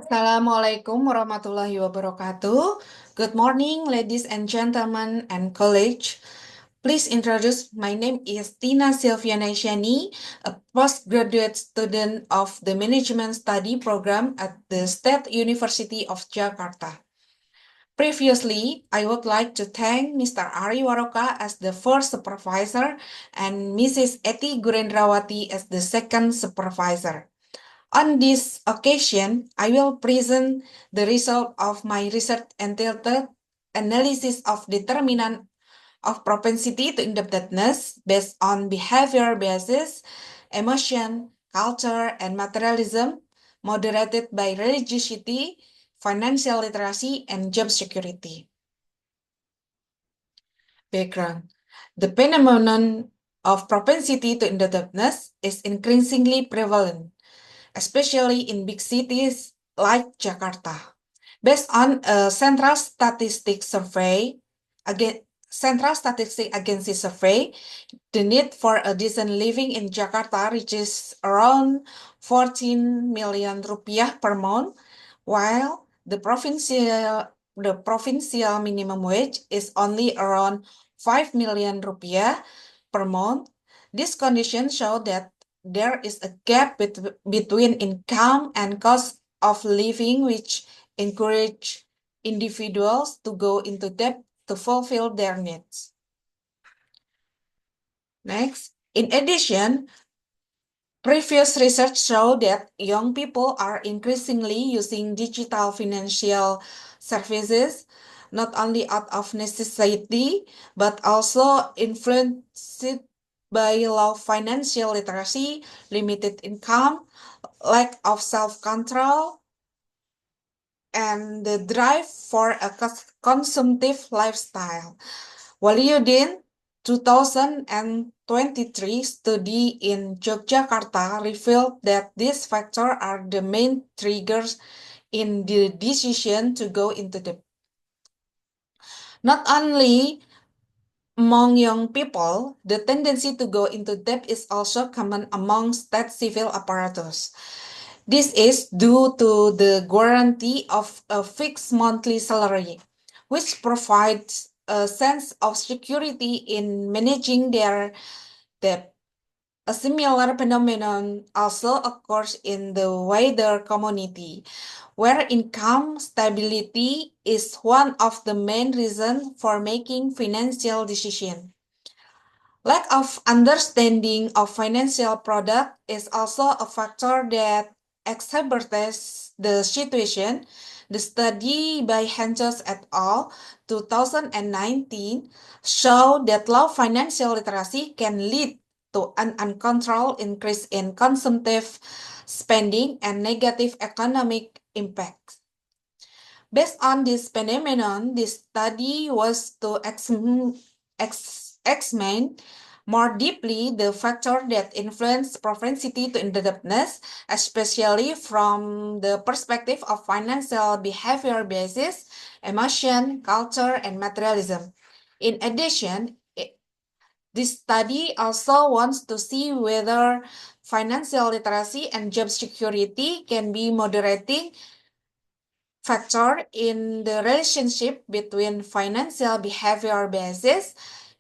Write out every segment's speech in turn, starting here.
Assalamualaikum warahmatullahi wabarakatuh. Good morning, ladies and gentlemen and college. Please introduce, my name is Tina Silviana Shani, a postgraduate student of the Management Study Program at the State University of Jakarta. Previously, I would like to thank Mr. Ari Waroka as the first supervisor and Mrs. Eti Gurendrawati as the second supervisor. On this occasion, I will present the result of my research entitled Analysis of Determinant of Propensity to Indebtedness based on Behavior Basis, Emotion, Culture, and Materialism, moderated by religiosity, financial literacy, and job security. Background. The phenomenon of propensity to indebtedness is increasingly prevalent, especially in big cities like Jakarta. Based on a Central Statistics Survey, Central Statistic Agency survey, the need for a decent living in Jakarta reaches around 14 million rupiah per month, while the provincial minimum wage is only around 5 million rupiah per month. This condition show that there is a gap between income and cost of living, which encourage individuals to go into debt to fulfill their needs. Next, in addition, previous research show that young people are increasingly using digital financial services, not only out of necessity, but also influenced by low financial literacy, limited income, lack of self-control, and the drive for a consumptive lifestyle. Waliuddin 2023 study in Yogyakarta revealed that these factors are the main triggers in the decision to go into debt. Not only among young people, the tendency to go into debt is also common among state civil apparatus. This is due to the guarantee of a fixed monthly salary, which provides a sense of security in managing their debt. A similar phenomenon also occurs in the wider community, where income stability is one of the main reasons for making financial decisions. Lack of understanding of financial product is also a factor that exacerbates the situation. The study by Henschels et al. 2019 showed that low financial literacy can lead to an uncontrolled increase in consumptive spending and negative economic impact. Based on this phenomenon, this study was to examine more deeply the factor that influence propensity to indebtedness, especially from the perspective of financial behavior basis, emotion, culture, and materialism. In addition, this study also wants to see whether financial literacy and job security can be moderating factor in the relationship between financial behavior basis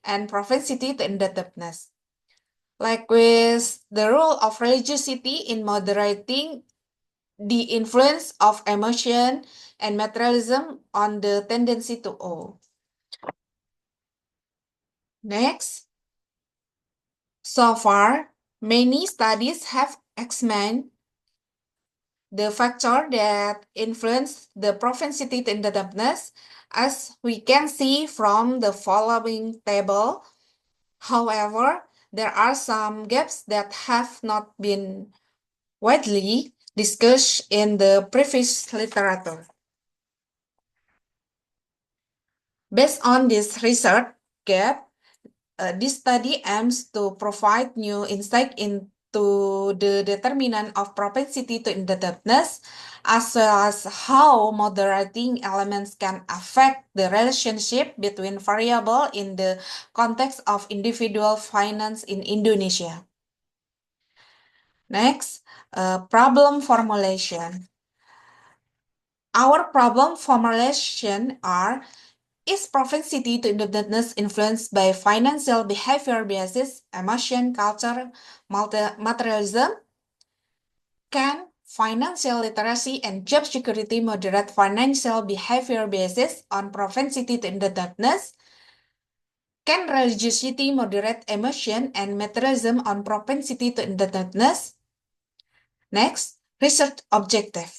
and propensity to indebtedness. Likewise, the role of religiosity in moderating the influence of emotion and materialism on the tendency to owe. Next, so far, many studies have examined the factor that influence the propensity to indebtedness, as we can see from the following table. However, there are some gaps that have not been widely discussed in the previous literature. Based on this research gap, this study aims to provide new insight into the determinant of propensity to indebtedness, as well as how moderating elements can affect the relationship between variables in the context of individual finance in Indonesia. Next, problem formulation. Our problem formulation are: is propensity to indebtedness influenced by financial behavior biases, emotion, culture, materialism? Can financial literacy and job security moderate financial behavior biases on propensity to indebtedness? Can religiosity moderate emotion and materialism on propensity to indebtedness? Next, research objective.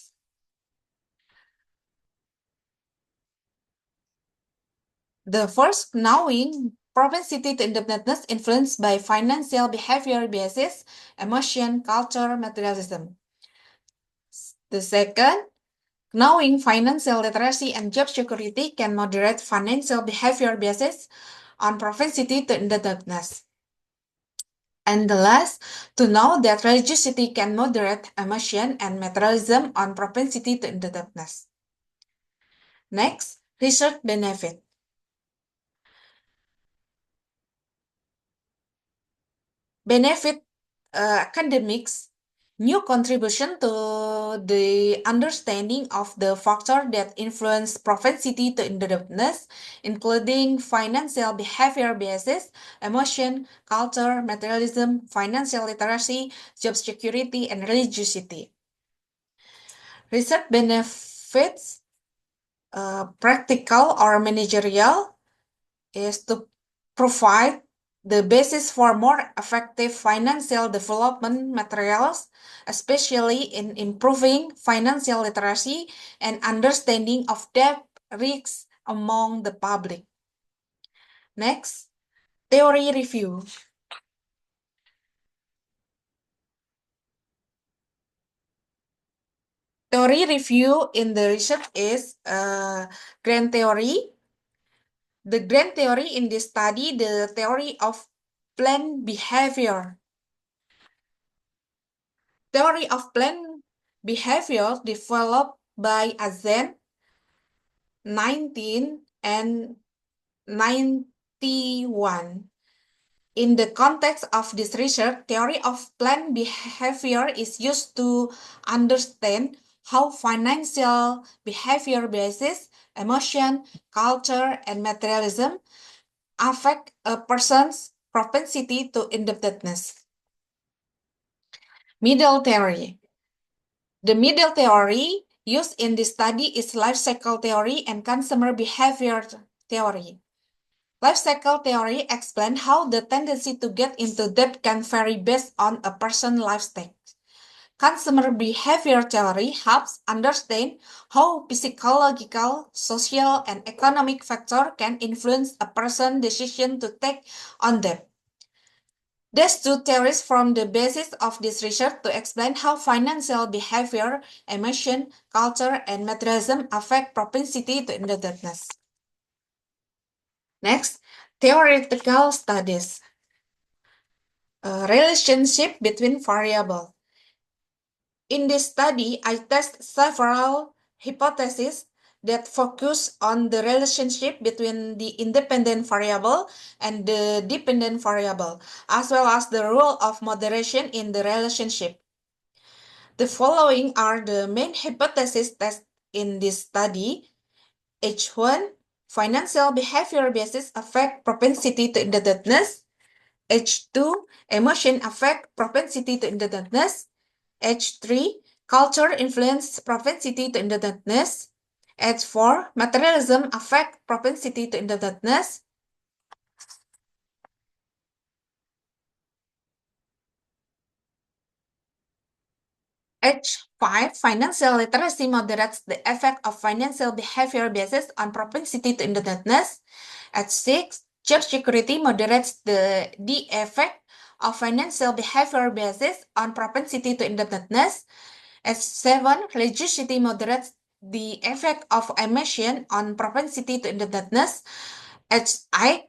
The first, knowing propensity to indebtedness influenced by financial behavior biases, emotion, culture, materialism. The second, knowing financial literacy and job security can moderate financial behavior biases on propensity to indebtedness. And the last, to know that religiosity can moderate emotion and materialism on propensity to indebtedness. Next, research benefit. Benefit academics, new contribution to the understanding of the factor that influence propensity to indebtedness, including financial behavior biases, emotion, culture, materialism, financial literacy, job security, and religiosity. Research benefits, practical or managerial, is to provide the basis for more effective financial development materials, especially in improving financial literacy and understanding of debt risks among the public. Next, theory review. Theory review in the research is grand theory. The grand theory in this study, the theory of planned behavior. Theory of planned behavior developed by Azen 19 and 91. In the context of this research, theory of planned behavior is used to understand how financial behavior biases, emotion, culture, and materialism affect a person's propensity to indebtedness. Middle theory. The middle theory used in this study is life cycle theory and consumer behavior theory. Life cycle theory explains how the tendency to get into debt can vary based on a person's life stage. Consumer behavior theory helps understand how psychological, social, and economic factors can influence a person's decision to take on debt. These two theories form the basis of this research to explain how financial behavior, emotion, culture, and materialism affect propensity to indebtedness. Next, theoretical studies. Relationship between variables. In this study, I test several hypotheses that focus on the relationship between the independent variable and the dependent variable, as well as the role of moderation in the relationship. The following are the main hypotheses tested in this study. H1, financial behavior biases affect propensity to indebtedness. H2, emotion affect propensity to indebtedness. H3, culture influence propensity to indebtedness. H4, materialism affect propensity to indebtedness. H5, financial literacy moderates the effect of financial behavior biases on propensity to indebtedness. H6, job security moderates the effect of financial behavior biases on propensity to indebtedness. H7, religiosity moderates the effect of emotion on propensity to indebtedness. H8,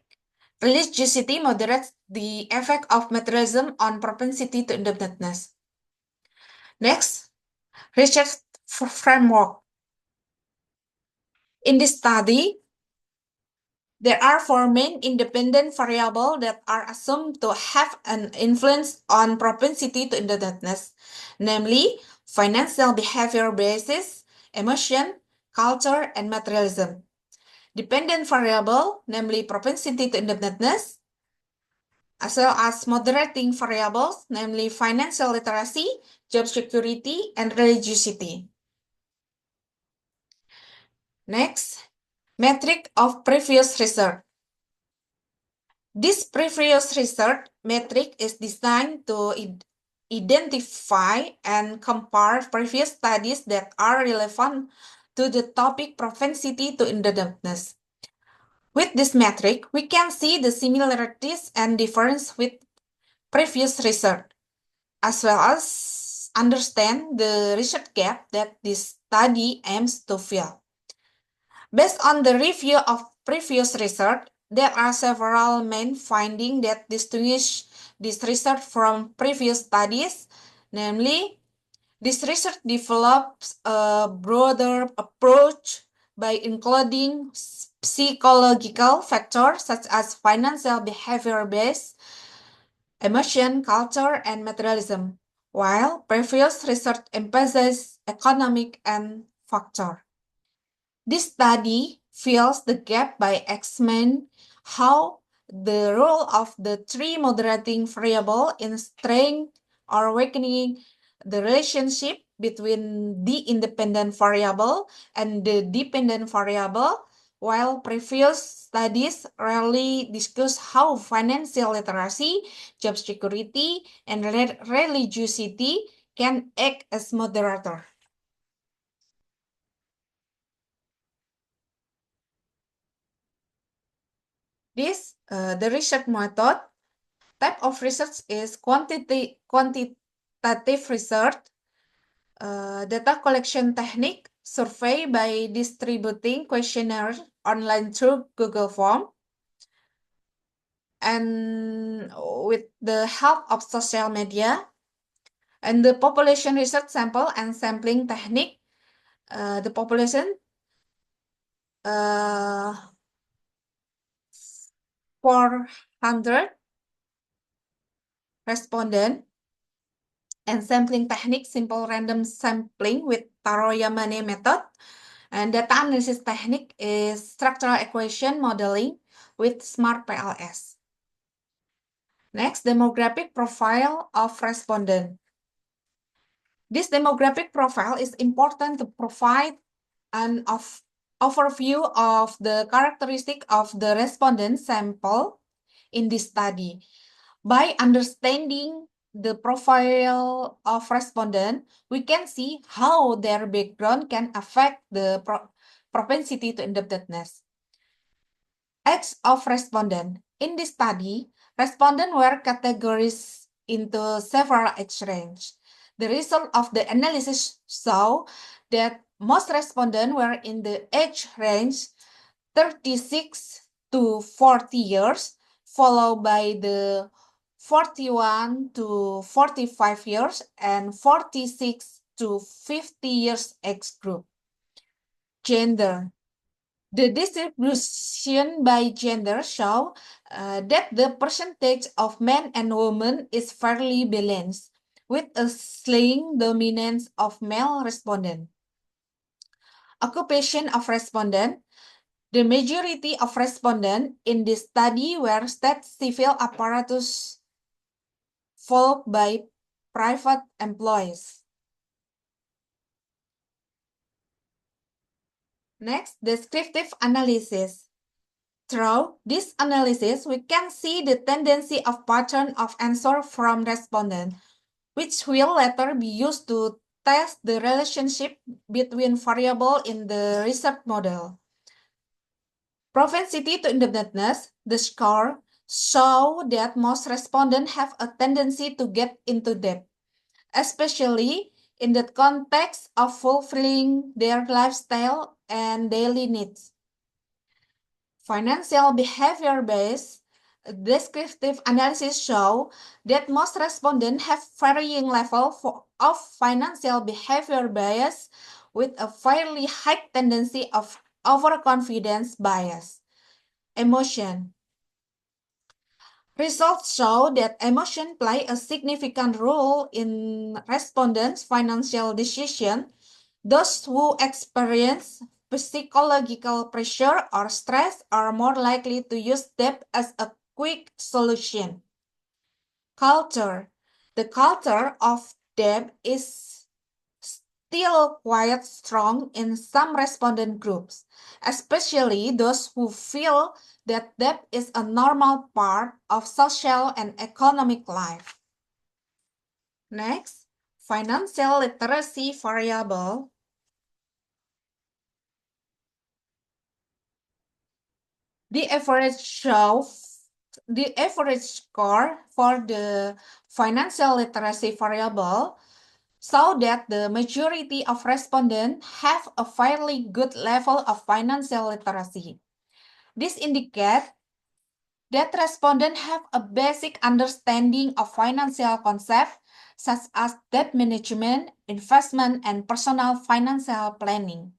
religiosity moderates the effect of materialism on propensity to indebtedness. Next, research framework. In this study, there are four main independent variables that are assumed to have an influence on propensity to indebtedness, namely financial behavior biases, emotion, culture, and materialism. Dependent variable, namely propensity to indebtedness, as well as moderating variables, namely financial literacy, job security, and religiosity. Next, metric of previous research. This previous research metric is designed to identify and compare previous studies that are relevant to the topic propensity to indebtedness. With this metric, we can see the similarities and difference with previous research, as well as understand the research gap that this study aims to fill. Based on the review of previous research, there are several main findings that distinguish this research from previous studies. Namely, this research develops a broader approach by including psychological factors such as financial behavior-based, emotion, culture, and materialism, while previous research emphasizes economic and factor. This study fills the gap by examining how the role of the three moderating variables in strengthening or weakening the relationship between the independent variable and the dependent variable, while previous studies rarely discuss how financial literacy, job security, and religiosity can act as moderator. The research method type of research is quantitative research, data collection technique, survey by distributing questionnaires online through Google Form, and with the help of social media, and the population research sample and sampling technique. The population 400 respondent, and sampling technique, simple random sampling with Taro-Yamane method. And data analysis technique is structural equation modeling with SMART PLS. Next, demographic profile of respondent. This demographic profile is important to provide an overview of the characteristic of the respondent sample in this study. By understanding the profile of respondent, we can see how their background can affect the propensity to indebtedness. Age of respondent. In this study, respondents were categorized into several age range. The result of the analysis show that most respondents were in the age range 36 to 40 years, followed by the 41 to 45 years and 46 to 50 years age group. Gender. The distribution by gender show that the percentage of men and women is fairly balanced, with a slaying dominance of male respondent. Occupation of respondent. The majority of respondents in this study were state civil apparatus, followed by private employees. Next, descriptive analysis. Through this analysis, we can see the tendency of pattern of answer from respondent, which will later be used to test the relationship between variables in the research model. Propensity to indebtedness, the score, show that most respondents have a tendency to get into debt, especially in the context of fulfilling their lifestyle and daily needs. Financial behavior-based descriptive analysis show that most respondents have varying level of financial behavior bias with a fairly high tendency of overconfidence bias. Emotion. Results show that emotion play a significant role in respondents' financial decision. Those who experience psychological pressure or stress are more likely to use debt as a quick solution. Culture. The culture of debt is still quite strong in some respondent groups, especially those who feel that debt is a normal part of social and economic life. Next, financial literacy variable. The average score for the financial literacy variable show that the majority of respondents have a fairly good level of financial literacy. This indicates that respondents have a basic understanding of financial concepts such as debt management, investment, and personal financial planning.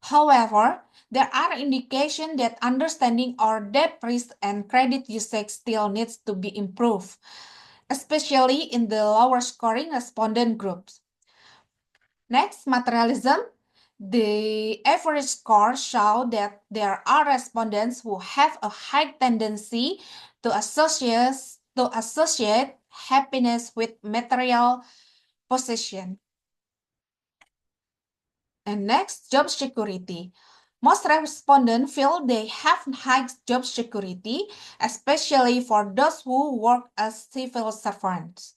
However, there are indications that understanding our debt risk and credit usage still needs to be improved, especially in the lower scoring respondent groups. Next, materialism. The average score show that there are respondents who have a high tendency to associate happiness with material possession. And next, job security. Most respondents feel they have high job security, especially for those who work as civil servants.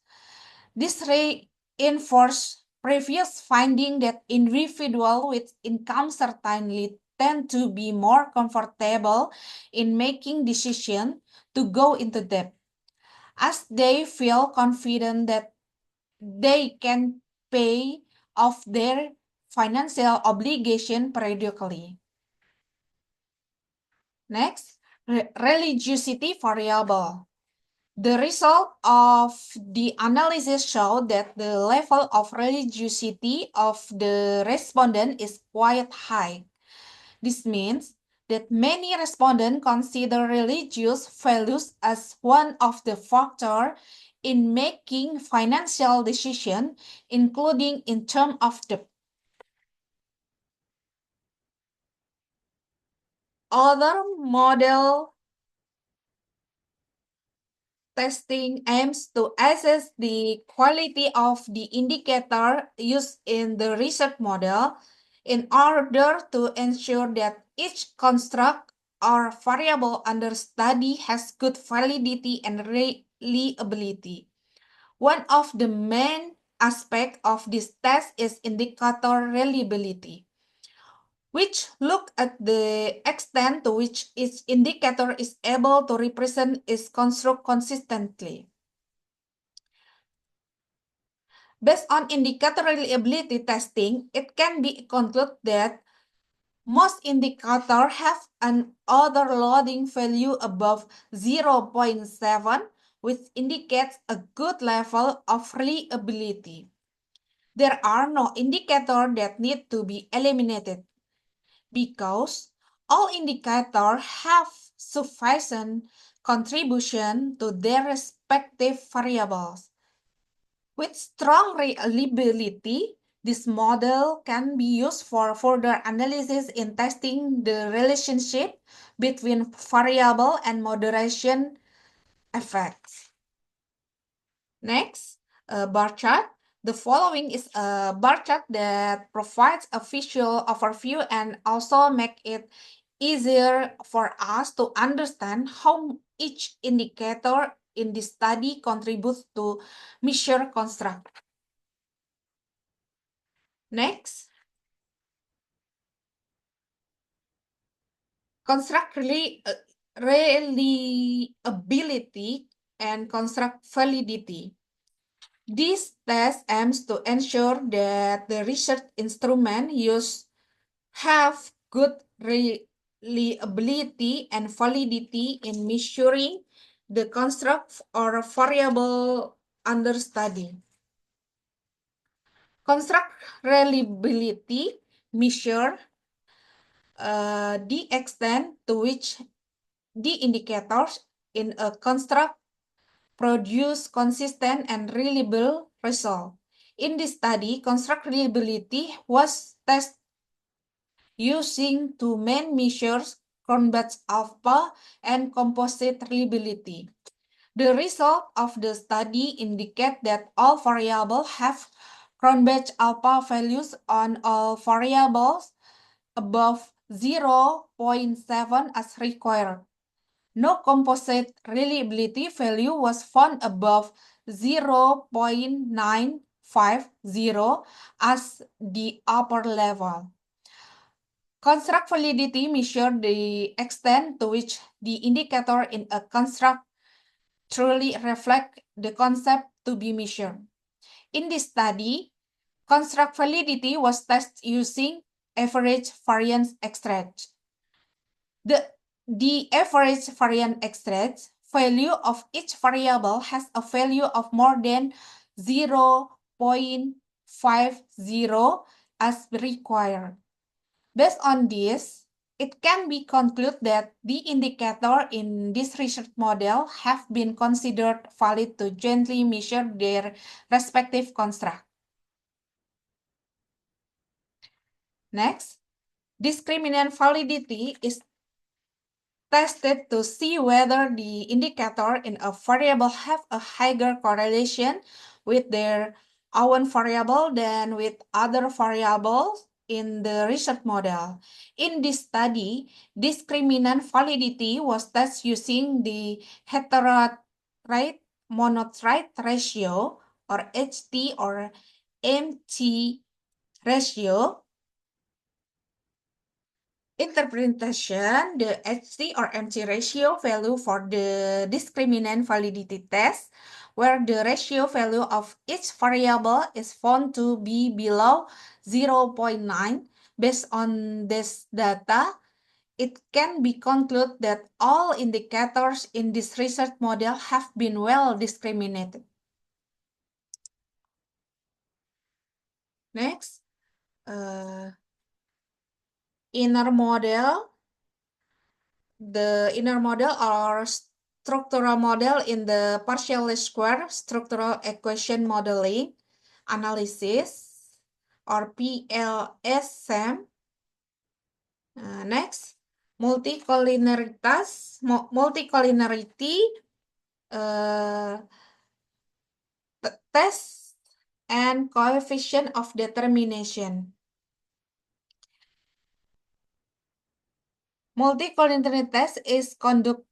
This reinforces previous finding that individuals with income certainly tend to be more comfortable in making decisions to go into debt, as they feel confident that they can pay off their financial obligation periodically. Next, religiosity variable. The result of the analysis showed that the level of religiosity of the respondent is quite high. This means that many respondents consider religious values as one of the factors in making financial decisions, including in terms of the other model testing aims to assess the quality of the indicator used in the research model in order to ensure that each construct or variable under study has good validity and reliability. One of the main aspects of this test is indicator reliability, which look at the extent to which each indicator is able to represent its construct consistently. Based on indicator reliability testing, it can be concluded that most indicators have an overloading value above 0.7, which indicates a good level of reliability. There are no indicators that need to be eliminated because all indicators have sufficient contribution to their respective variables. With strong reliability, this model can be used for further analysis in testing the relationship between variable and moderation effects. Next, a bar chart. The following is a bar chart that provides a visual overview and also make it easier for us to understand how each indicator in this study contributes to measure construct. Next, construct reliability and construct validity. This test aims to ensure that the research instrument used have good reliability and validity in measuring the construct or variable under study. Construct reliability measure the extent to which the indicators in a construct produce consistent and reliable result. In this study, construct reliability was tested using two main measures, Cronbach's alpha and composite reliability. The result of the study indicate that all variables have Cronbach alpha values on all variables above 0.7 as required. No composite reliability value was found above 0.950 as the upper level. Construct validity measures the extent to which the indicator in a construct truly reflect the concept to be measured. In this study, construct validity was tested using average variance extract. The average variance extract value of each variable has a value of more than 0.50 as required. Based on this, it can be concluded that the indicators in this research model have been considered valid to jointly measure their respective construct. Next, discriminant validity is tested to see whether the indicator in a variable have a higher correlation with their own variable than with other variables in the research model. In this study, discriminant validity was tested using the heterotrite monotrite ratio or HT or MT ratio. Interpretation, the HT or MT ratio value for the discriminant validity test, where the ratio value of each variable is found to be below 0.9. Based on this data, it can be concluded that all indicators in this research model have been well discriminated. Next, inner model. The inner model or structural model in the partial least square structural equation modeling analysis or PLSM. Next, multicollinearity test and coefficient of determination. Multicollinearity test is conducted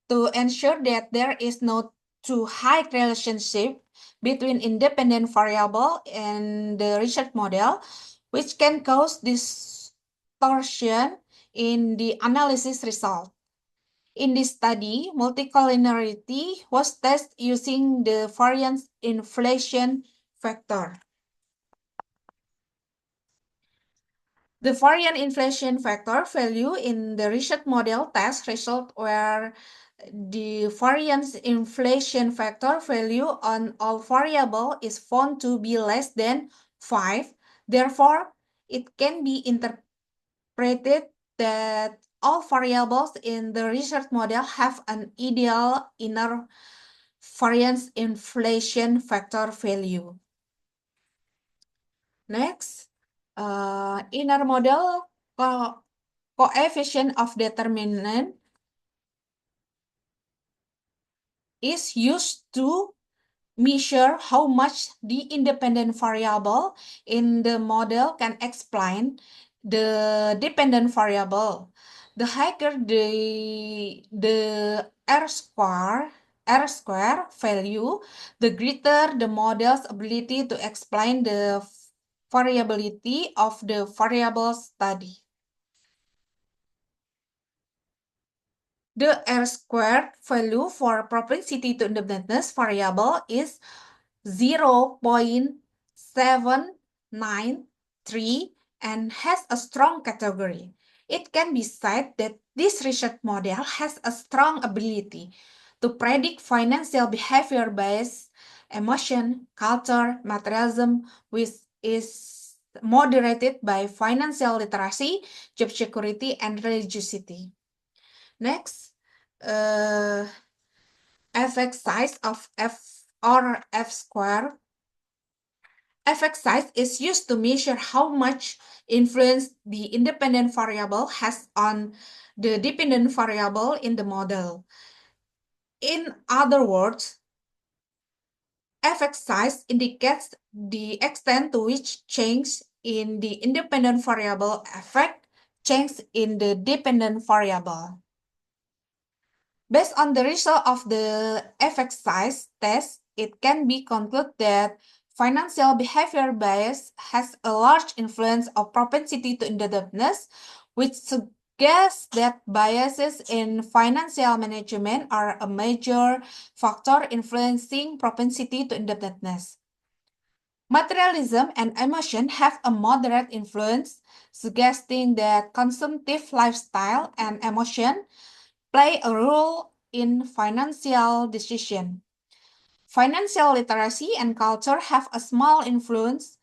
to ensure that there is no too high relationship between independent variable and the research model, which can cause distortion in the analysis result. In this study, multicollinearity was tested using the variance inflation factor. The variance inflation factor value in the research model test result were the variance inflation factor value on all variable is found to be less than 5. Therefore, it can be interpreted that all variables in the research model have an ideal inner variance inflation factor value. Next, inner model coefficient of determinant is used to measure how much the independent variable in the model can explain the dependent variable. The higher the R square value, the greater the model's ability to explain the variability of the variable study. The R squared value for propensity to independence variable is 0.793 and has a strong category. It can be said that this research model has a strong ability to predict financial behavior based emotion, culture, materialism, which is moderated by financial literacy, job security, and religiosity. Next, effect size of F or F square. Effect size is used to measure how much influence the independent variable has on the dependent variable in the model. In other words, effect size indicates the extent to which change in the independent variable affect change in the dependent variable. Based on the result of the effect size test, it can be concluded that financial behavior bias has a large influence of propensity to indebtedness, which suggests that biases in financial management are a major factor influencing propensity to indebtedness. Materialism and emotion have a moderate influence, suggesting that consumptive lifestyle and emotion play a role in financial decision. Financial literacy and culture have a small influence,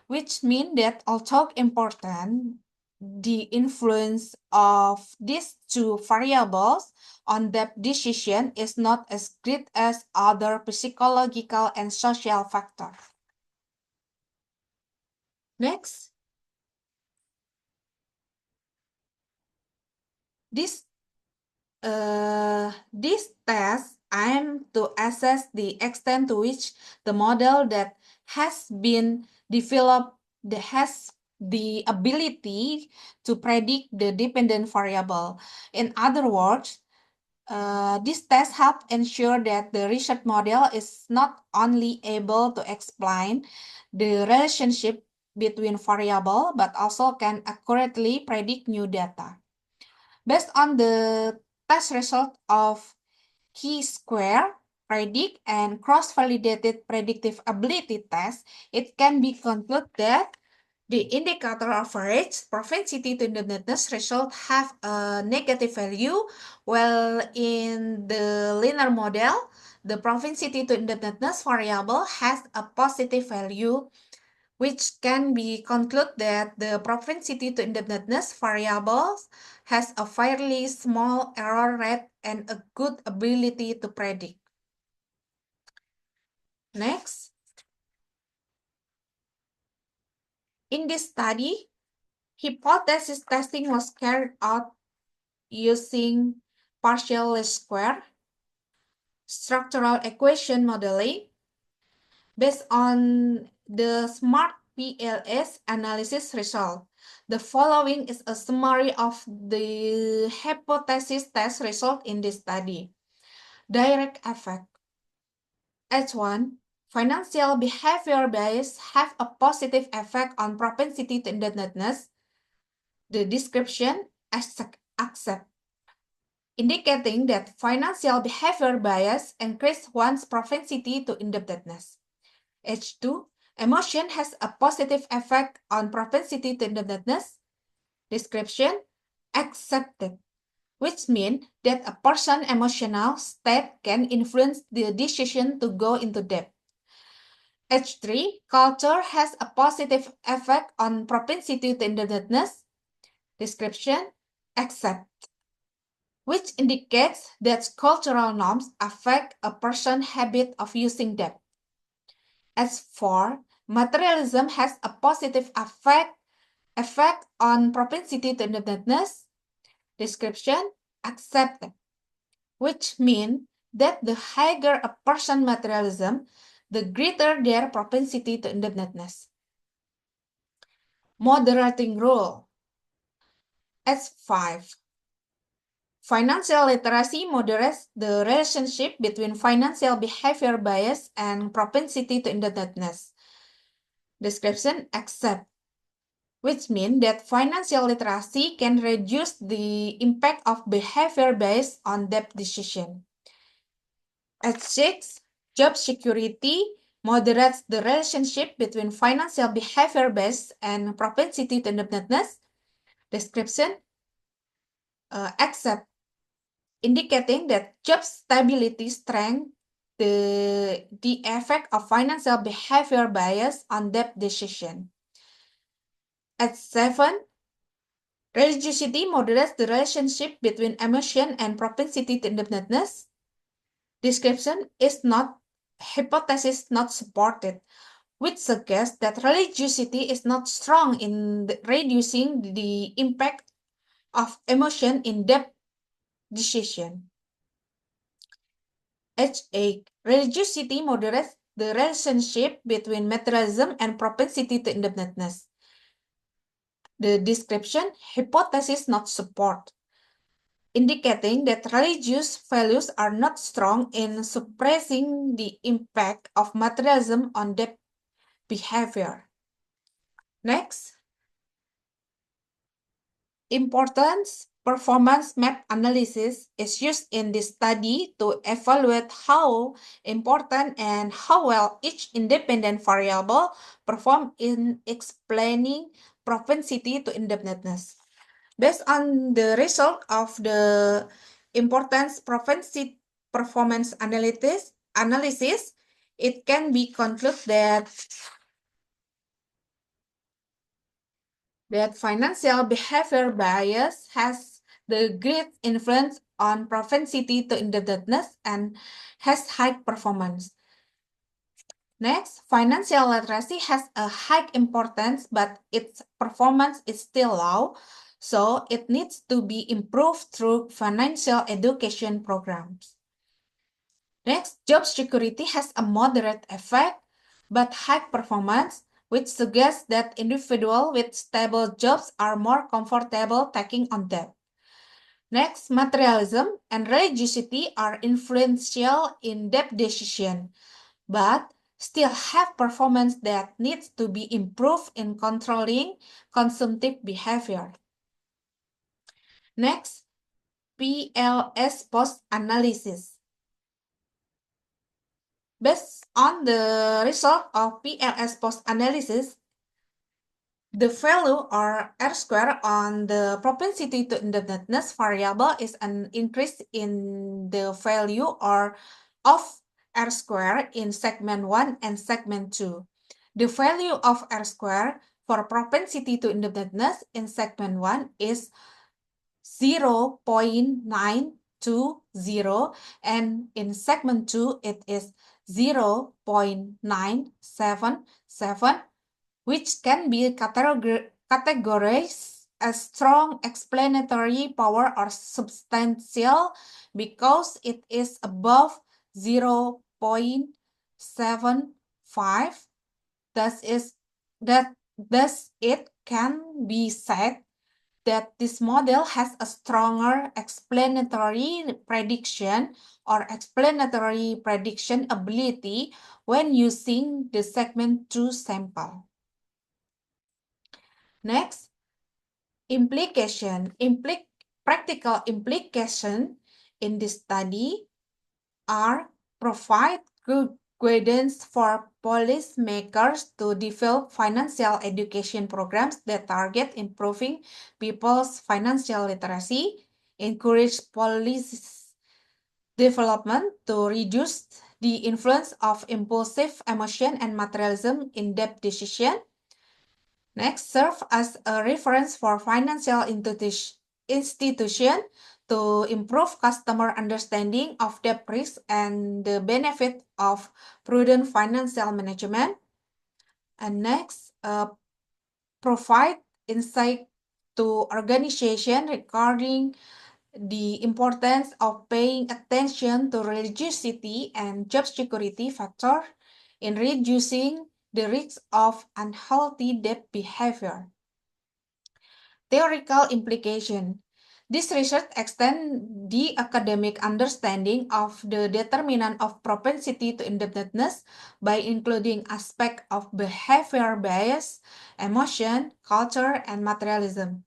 which means that although important, the influence of these two variables on debt decision is not as great as other psychological and social factors. Next, this this test aims to assess the extent to which the model that has been developed that has the ability to predict the dependent variable. In other words, this test helps ensure that the research model is not only able to explain the relationship between variables, but also can accurately predict new data. Based on the test result of chi-square, predict, and cross-validated predictive ability test, it can be concluded that the indicator average propensity to indebtedness result have a negative value, while in the linear model, the propensity to indebtedness variable has a positive value, which can be concluded that the propensity to indebtedness variables has a fairly small error rate and a good ability to predict. Next, in this study, hypothesis testing was carried out using partial least square, structural equation modeling. Based on the SMART PLS analysis result, the following is a summary of the hypothesis test result in this study. Direct effect. H1, financial behavior bias have a positive effect on propensity to indebtedness. The description, accept, indicating that financial behavior bias increase one's propensity to indebtedness. H2, emotion has a positive effect on propensity to indebtedness. Description, accepted, which means that a person's emotional state can influence the decision to go into debt. H3, culture has a positive effect on propensity to indebtedness. Description, accept, which indicates that cultural norms affect a person's habit of using debt. H4, materialism has a positive effect on propensity to indebtedness. Description, accepted, which means that the higher a person's materialism, the greater their propensity to indebtedness. Moderating rule. S5. Financial literacy moderates the relationship between financial behavior bias and propensity to indebtedness. Description, accept, which means that financial literacy can reduce the impact of behavior bias on debt decision. At 6, job security moderates the relationship between financial behavior bias and propensity to indebtedness. Description, accept, indicating that job stability strengthens the effect of financial behavior bias on debt decision. At 7, religiosity moderates the relationship between emotion and propensity to indebtedness. Description is not hypothesis not supported, which suggests that religiosity is not strong in reducing the impact of emotion in debt decision. H8. Religiosity moderates the relationship between materialism and propensity to indebtedness. The description, hypothesis not support, indicating that religious values are not strong in suppressing the impact of materialism on debt behavior. Next, importance performance map analysis is used in this study to evaluate how important and how well each independent variable perform in explaining propensity to indebtedness. Based on the result of the importance propensity performance analysis, it can be concluded that financial behavior bias has the great influence on propensity to indebtedness and has high performance. Next, financial literacy has a high importance, but its performance is still low, so it needs to be improved through financial education programs. Next, job security has a moderate effect, but high performance, which suggests that individuals with stable jobs are more comfortable taking on debt. Next, materialism and religiosity are influential in debt decision, but still have performance that needs to be improved in controlling consumptive behavior. Next, PLS post-analysis. Based on the result of PLS post-analysis, the value or R square on the propensity to indebtedness variable is an increase in the value or of R square in segment 1 and segment 2. The value of R square for propensity to indebtedness in segment 1 is 0.920 and in segment 2 it is 0.977, which can be categorized as strong explanatory power or substantial because it is above 0.75. Thus it can be said that this model has a stronger explanatory prediction or explanatory prediction ability when using the segment 2 sample. Next, practical implication in this study are provide good guidance for policymakers to develop financial education programs that target improving people's financial literacy, encourage policy development to reduce the influence of impulsive emotion and materialism in debt decision. Next, serve as a reference for financial institution to improve customer understanding of debt risk and the benefit of prudent financial management. And next, provide insight to organization regarding the importance of paying attention to religiosity and job security factor in reducing the risk of unhealthy debt behavior. Theoretical implication. This research extends the academic understanding of the determinant of propensity to indebtedness by including aspects of behavior bias, emotion, culture, and materialism.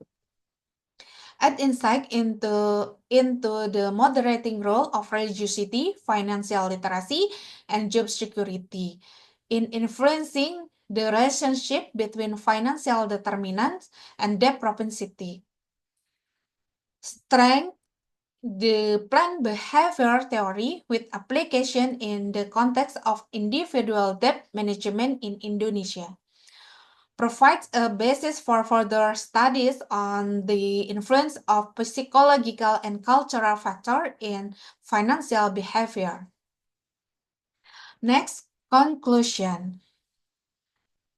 Add insight into the moderating role of religiosity, financial literacy, and job security in influencing the relationship between financial determinants and debt propensity. Strength the planned behavior theory with application in the context of individual debt management in Indonesia. Provides a basis for further studies on the influence of psychological and cultural factors in financial behavior. Next, conclusion.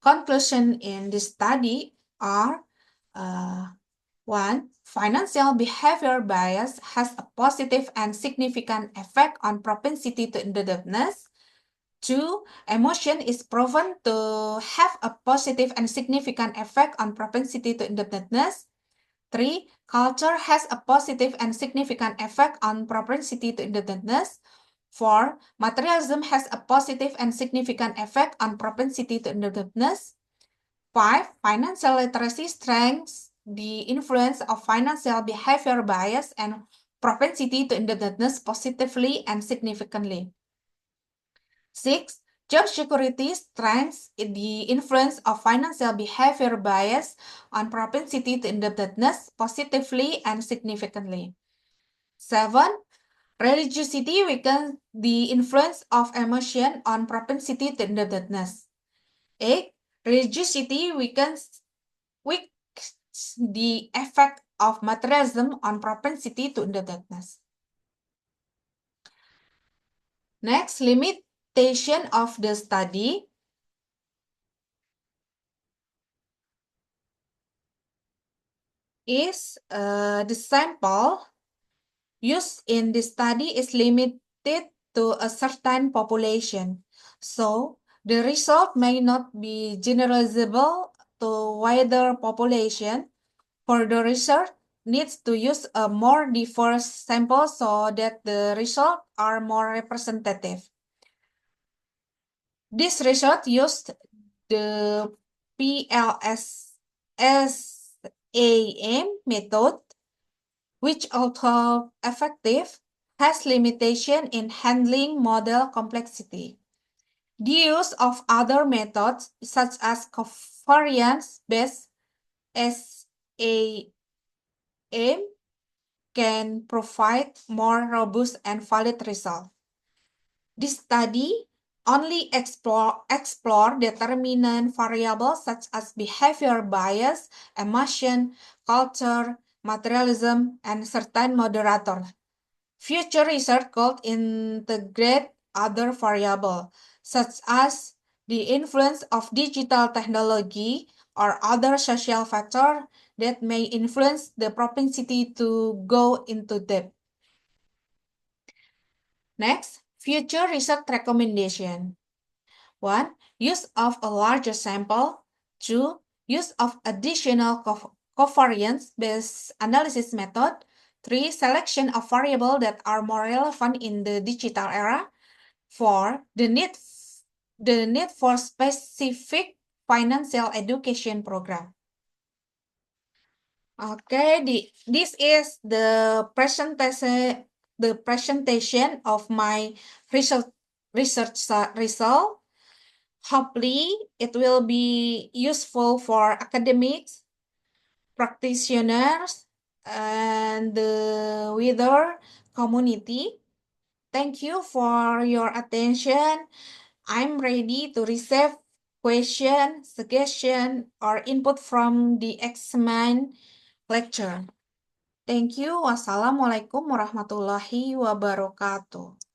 Conclusion in this study are 1. Financial behavior bias has a positive and significant effect on propensity to indebtedness. 2. Emotion is proven to have a positive and significant effect on propensity to indebtedness. 3. Culture has a positive and significant effect on propensity to indebtedness. 4. Materialism has a positive and significant effect on propensity to indebtedness. 5. Financial literacy strengthens the influence of financial behavior bias and propensity to indebtedness positively and significantly. 6. Job security strengthens the influence of financial behavior bias on propensity to indebtedness positively and significantly. 7. Religiosity weakens the influence of emotion on propensity to indebtedness. 8. Religiosity weakens the effect of materialism on propensity to indebtedness. Next, limitation of the study. Is the sample used in the study is limited to a certain population. So, the result may not be generalizable to wider population. For the research, needs to use a more diverse sample so that the results are more representative. This research used the PLSAM method, which although effective, has limitation in handling model complexity. The use of other methods, such as covariance-based SAM, can provide more robust and valid results. This study only explore determinant variables such as behavior bias, emotion, culture, materialism, and certain moderators. Future research could integrate other variables, such as the influence of digital technology or other social factors that may influence the propensity to go into debt. Next, future research recommendation. 1. Use of a larger sample. 2. Use of additional covariance-based analysis method. 3. Selection of variables that are more relevant in the digital era. 4. The need for specific financial education program. Okay, this is the presentation of my research result. Hopefully, it will be useful for academics, practitioners, and the wider community. Thank you for your attention. I'm ready to receive question, suggestion, or input from the examined lecture. Thank you. Wassalamualaikum warahmatullahi wabarakatuh.